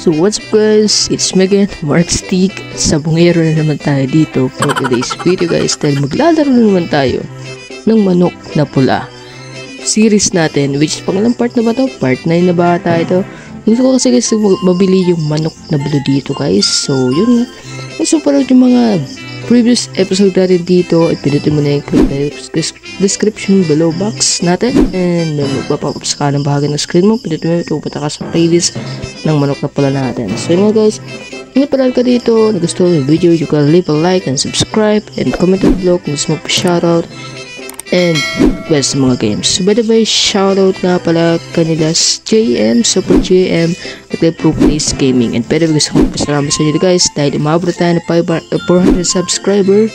So what's up guys, it's me again, Mark Stick. Sabongero na naman tayo dito for today's video guys, dahil maglalaro na naman tayo ng manok na pula series natin, which pangalang part na ba to? Part 9 na ba tayo to? Gusto ko kasi guys mabili yung manok na blue dito guys. So yun, so parang yung mga previous episode natin dito, ipinutin mo na yung description below box natin, and magpapapap sa kanang bahagi ng screen mo, pinutin mo, pupunta ka sa playlist ng manok na pula natin. So yun nga guys, kung parang ka dito, nagustuhan yung video, you can leave a like and subscribe and comment below kung gusto mo pa shoutout and request mga games. So by the way, shoutout nga pala kanila JM, Super JM at Pro Plays Gaming, and pwede gusto kong pasalamat sa inyo guys dahil umabot tayo ng 400 subscriber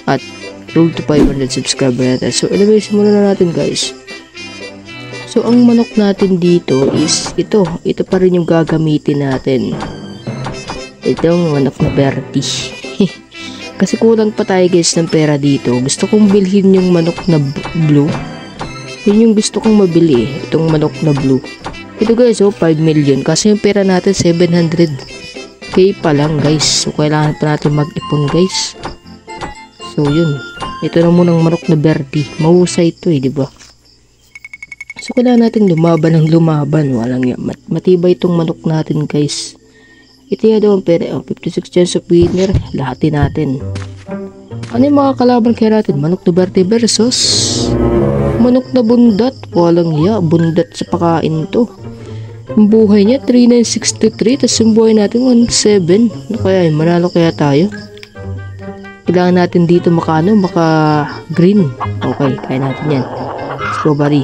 at road to 500 subscriber natin. So anyway, simulan na natin guys. So ang manok natin dito is ito pa rin yung gagamitin natin, itong manok na Bertie. Kasi kulang pa tayo guys ng pera dito. Gusto kong bilhin yung manok na blue. Yun yung gusto kong mabili, itong manok na blue. Ito guys, 5 million. Kasi yung pera natin 700k pa lang guys. So kailangan pa natin mag-ipon guys. So yun, ito na munang manok na Bertie. Mahusay ito diba? So kailangan natin lumaban ng lumaban. Walang yan. Matibay itong manok natin guys. Ito yan daw ang pera, 56 chance of winner, lahatin natin. Ano yung mga kalaban kaya natin? Manok na Bertie versus manok na bundat. Walang ya, bundat sa pakain to. Ang buhay niya 3963, tapos yung buhay natin 17. Ano kaya yun? Manalo kaya tayo? Kailangan natin dito maka green. Okay, kaya natin yan. Strawberry.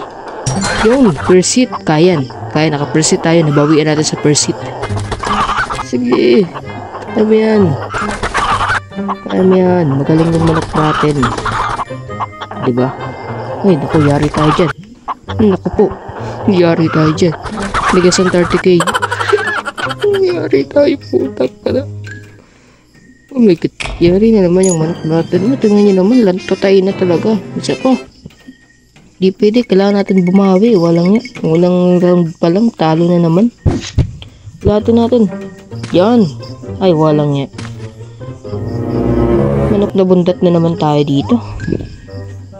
Yung persit, kaya naka-persit tayo, nabawian natin sa persit. Sige, kaya mo yan. Magaling yung manok natin, diba? Ay, naku, yari tayo dyan. Naku po, yari tayo dyan. Ligas ang 30k. Yari tayo, putang ka na. Oh my god, yari na naman yung manok natin. Tingnan nyo naman, lantatay na talaga. Isa pa, di pwede, kailangan natin bumawi. Walang round pa lang, talo na naman. Lahat natin. Yan. Ay, walang yan. Manok na bundat na naman tayo dito.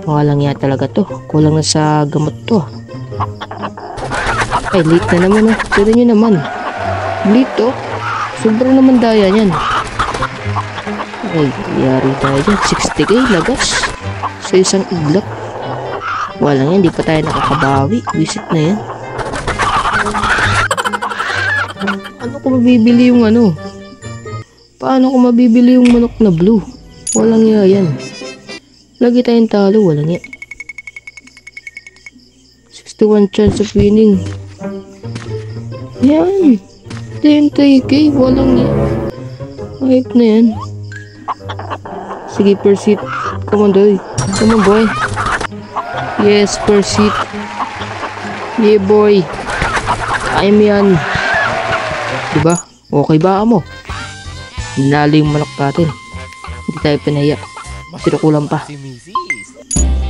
Walang yan talaga to. Kulang na sa gamot to. Ay, late na naman. Pero nyo naman. Late to. Sobra naman daya yan. Ay, yari tayo dyan. 60k lagas. Sa isang iglap. Walang yan. Di pa tayo nakakabawi. Visit na yan. Paano ko mabibili yung Paano ko mabibili yung manok na blue? Walang yan. Lagi tayong talo, walang yan. 61 chance of winning. Yan. 10k, walang yan. Hype na yan. Sige, persit. Come on, boy. Come on, boy. Yes, persit. Yeah, boy. I'm yan. Diba? Okay ba mo? Nalo yung manok natin. Hindi tayo pinaya. Pero kulang pa.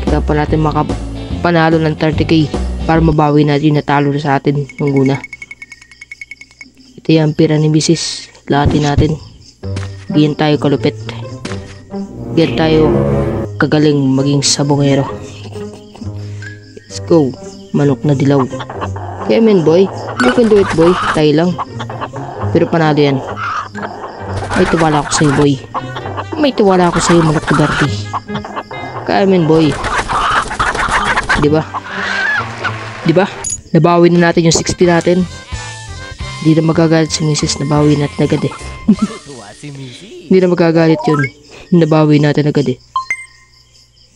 Kaya pa natin makapanalo ng 30k para mabawi natin yung natalo sa atin nung una. Ito yung pira ni Mrs. Lahatin natin. Diyan tayo kalupit. Diyan tayo kagaling maging sabongero. Let's go. Manok na dilaw. Kaya boy. You can do it boy. Tayo lang. Pero panalo yan. May tiwala ako sa'yo boy. May tiwala ako sa'yo manok na Bertie. Kaya boy. Diba? Nabawi na natin yung 60 natin. Hindi na magagalit si Mrs. Nabawi natin agad Hindi na magagalit yun. Nabawi natin agad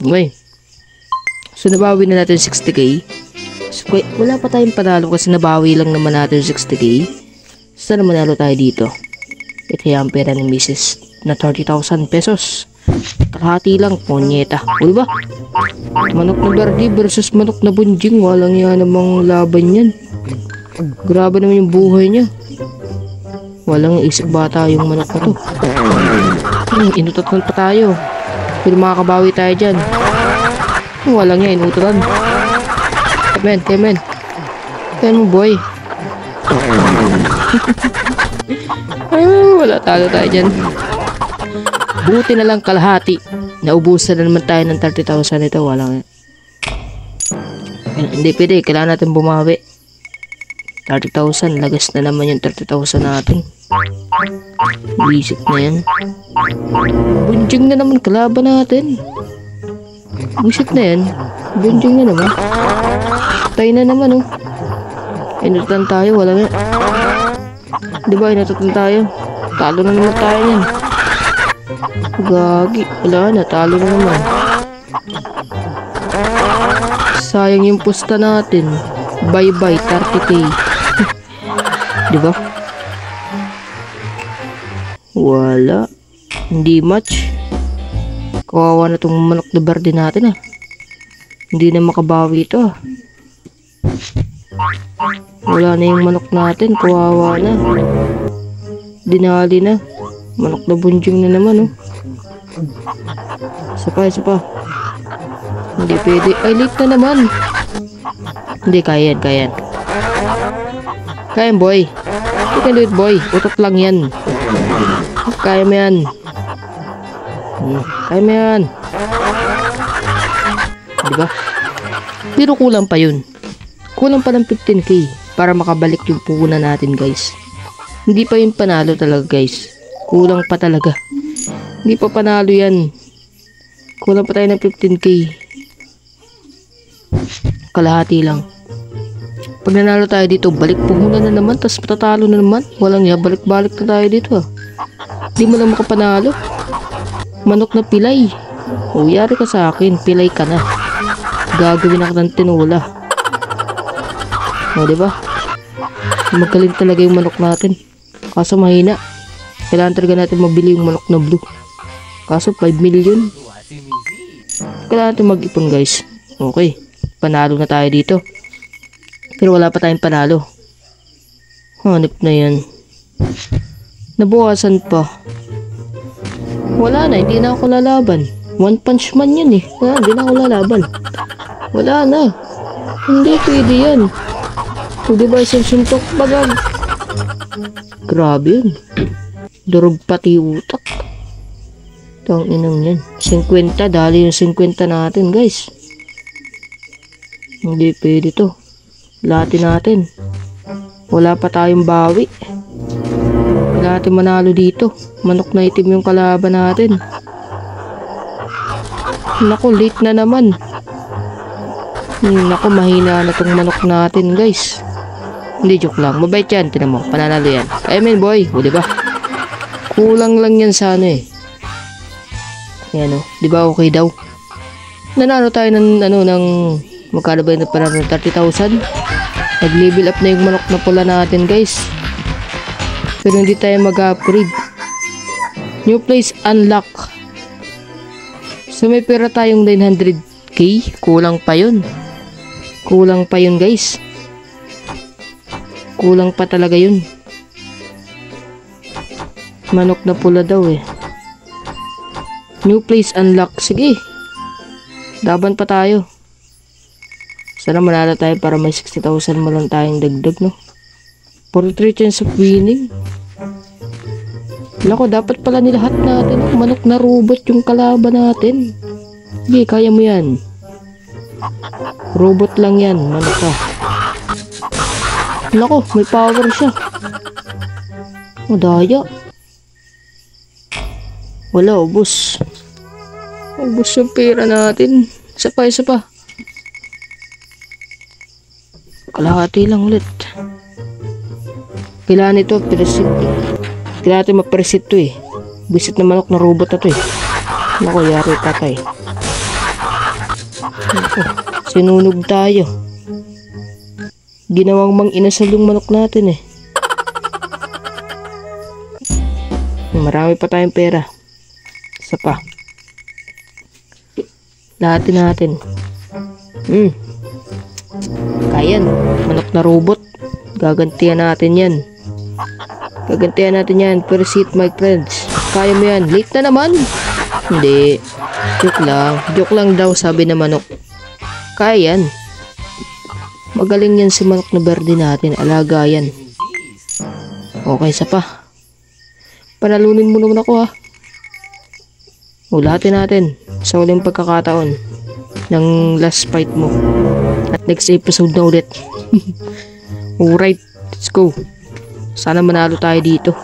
Okay. So nabawi na natin 60k. So, wala pa tayong panalo kasi nabawi lang naman natin 60k. Sana manalo tayo dito. Ito yung pera ni Mrs. na 30,000 pesos. Kalahati lang, ponyeta. O diba? Manok na Bertie versus manok na bunjing. Walang yan namang laban yan. Grabe naman yung buhay niya. Walang isip bata yung manok na to. Inutotan pa tayo. Pero makakabawi tayo dyan. Walang yan, inutotan. Come on, boy. Wala, talo tayo dyan. Buti na lang kalahati. Naubusan na naman tayo ng 30,000 ito. Walang. Hindi pwede. Kailangan natin bumawi. 30,000. Lagas na naman yung 30,000 natin. Visit na yan. Bunjing na naman kalaban natin. Visit na yan. Bunjing na naman. Tayo na naman oh. Inututan tayo. Wala nga. Diba inututan tayo? Talo na naman tayo yan. Gagi. Wala na. Talo na naman. Sayang yung pusta natin. Bye bye 30k. Diba? Wala. Hindi much. Kawawa na tong manok na berde natin ah. Hindi na makabawi ito ah. Wala na yung manok natin. Kawawa na. Dinali na. Manok na bunjing na naman oh. Isa pa. Hindi pwede. Ay, late na naman. Hindi, kaya yan. Kaya yan, boy. You can do it, boy. Utot lang yan. Kaya mo yan. Kaya mo yan. Diba? Pero kulang pa yun. Kulang pa ng 15k para makabalik yung puhunan natin, guys. Hindi pa yun panalo talaga, guys. Kulang pa talaga. Hindi pa panalo yan. Kulang pa tayo ng 15k. Kalahati lang. Pag nanalo tayo dito, balik puhunan na naman, tapos patatalo na naman. Walang ya, balik-balik na tayo dito ah. Hindi mo lang makapanalo. Manok na pilay. O, yari ka sa akin, pilay ka na. Gagawin ako ng tinula. O, diba? Magaling talaga yung manok natin. Kaso mahina. Kailangan talaga natin mabili yung manok na blue. Kaso 5 million. Kailangan natin mag-ipon, guys. Okay. Panalo na tayo dito. Pero wala pa tayong panalo. Hanip na yan. Nabukasan pa. Wala na, hindi na ako lalaban. One punch man yan eh. Hindi na ako lalaban. Wala na. Hindi pwede yan. Hindi ba isang suntok bagag? Grabe yun. Durog pati utak. Tang inang yan. 50. Dali yung 50 natin, guys. Hindi pwede to. Latin natin. Wala pa tayong bawi. Kailangan natin manalo dito. Manok na itim yung kalaban natin. Naku, late na naman. Naku, mahina na tong manok natin, guys. Hindi, joke lang. Mabait yan. Tinan mo, pananalo yan. I mean, boy. O, diba? Kulang lang yan sa ano eh. Yan o. Diba okay daw? Nanalo tayo ng ano, ng magkano ba yun na panalo ng 30,000? Nag-level up na yung manok na pula natin, guys. Pero hindi tayo mag-upgrade. New place unlock. So may pera tayong 900k. Kulang pa yun. Kulang pa yun, guys. Kulang pa talaga yun. Manok na pula daw eh. New place unlock. Sige. Laban pa tayo. Sana manalo tayo para may 60,000 mo lang tayong dagdag, no? 43 chance of winning. Wala ko, dapat pala nilahat natin. Manok na robot yung kalaban natin. Sige, kaya mo yan. Robot lang yan, manok ka. Nako, may power siya. Madaya. Wala, ubos. Ubos yung pera natin. Isa pa. Kalahati lang ulit. Kailangan ito, presit. Kailangan ito mapresit to eh. Bisit na manok na robot na to eh. Naku, yari patay. Naku, sinunog tayo. Ginawang mang inasal yung manok natin eh. Marami pa tayong pera. Isa pa. Lahatin natin. Kayan, manok na robot. Gagantihan natin yan. Gagantihan natin yan. Proceed, my friends. Kaya mo yan. Late na naman. Hindi. Joke lang. Joke lang daw, sabi na manok. Kaya yan. Magaling yan si manok na berde natin. Alaga yan. Okay, isa pa. Panalunin mo naman ako ha. Ulatin natin sa uling pagkakataon ng last fight mo. At next episode na ulit. Alright, let's go. Sana manalo tayo dito.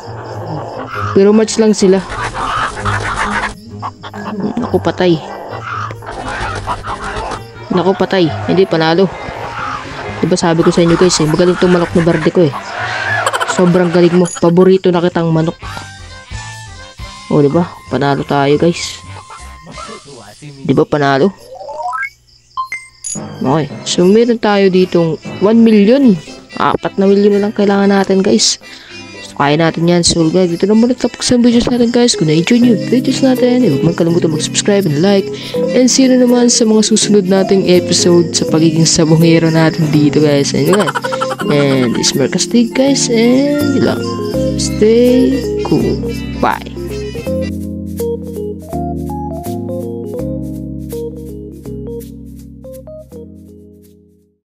Pero match lang sila. Naku patay. Naku patay. Hindi panalo. Diba sabi ko sa inyo guys magaling itong manok na barde ko Sobrang galing mo. Paborito na kitang manok. O diba? Panalo tayo guys. Diba panalo? Okay. So meron tayo ditong 1 million. 4 na million na lang kailangan natin guys. So kaya natin yan. So guys, dito na muna tapos ang videos natin guys. Kung na-enjoy nyo yung videos natin, huwag man kalimutan mag-subscribe and like. And see you naman sa mga susunod nating episode sa pagiging sabongero natin dito guys. Anyway, and this is Marcastig guys. And yun lang. Stay cool. Bye.